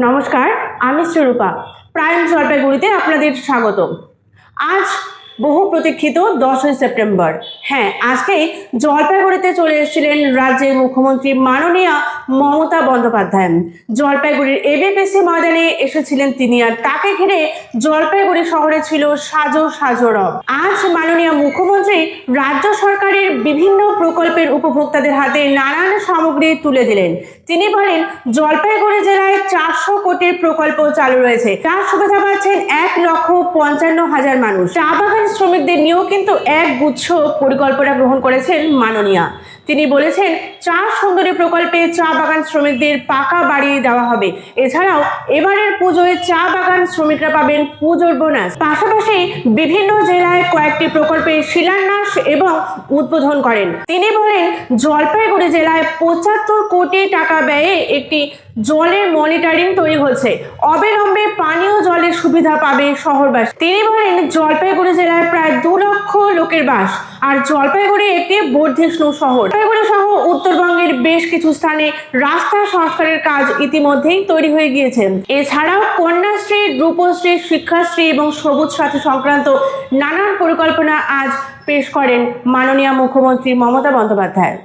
নমস্কার, আমি শ্রীরূপা। প্রাইম জলপাইগুড়িতে আপনাদের স্বাগত। আজ বহু প্রতীক্ষিত 10ই সেপ্টেম্বর। হ্যাঁ, আজকেই জলপাইগুড়িতে চলে এসেছিলেন রাজ্যের মুখ্যমন্ত্রী মাননীয়া মমতা বন্দ্যোপাধ্যায়। জলপাইগুড়ির এবিপিসি ময়দানে এসেছিলেন তিনি, আর তাকে ঘিরে জলপাইগুড়ি শহরে ছিল সাজো সাজো রব। আজ মাননীয় মুখ্যমন্ত্রী রাজ্য সরকারের বিভিন্ন প্রকল্পের উপভোক্তাদের হাতে নানান সামগ্রী তুলে দিলেন। তিনি বলেন, জলপাইগুড়ি জেলায় 400 কোটির প্রকল্প চালু রয়েছে, যার সুবিধা পাচ্ছেন 1,55,000 মানুষ। চা বাগান শ্রমিকদের নিয়েও কিন্তু এক গুচ্ছ পরিকল্পনা গ্রহণ করেছেন মাননীয়া। তিনি বলেছেন, চা সুন্দরী প্রকল্পে চা বাগান শ্রমিকদের পাকা বাড়ি দেওয়া হবে। এছাড়াও এবারের পুজোয় চা বাগান শ্রমিকরা পাবেন পুজোর বোনাস। পাশাপাশি বিভিন্ন জেলায় কয়েকটি প্রকল্পের শিলান্যাস এবং উদ্বোধন করেন। তিনি বলেন, জলপাইগুড়ি জেলায় 75 কোটি টাকা ব্যয়ে একটি জলের মনিটরিং তৈরি হচ্ছে। অবিলম্বে পানীয় জলের সুবিধা পাবে শহরবাসী। তিনি বলেন, জলপাইগুড়ি জেলায় প্রায় 2 লক্ষ লোকের বাস, আর জলপাইগুড়ি একটি বর্ধিষ্ণু শহর। জলপাইগুড়ি সহ উত্তরবঙ্গের বেশ কিছু স্থানে রাস্তা সংস্কারের কাজ ইতিমধ্যেই তৈরি হয়ে গিয়েছে। এছাড়াও কন্যাশ্রী, রূপশ্রী, শিক্ষাশ্রী এবং সবুজ সাথী সংক্রান্ত নানান পরিকল্পনা আজ পেশ করেন মাননীয় মুখ্যমন্ত্রী মমতা বন্দ্যোপাধ্যায়।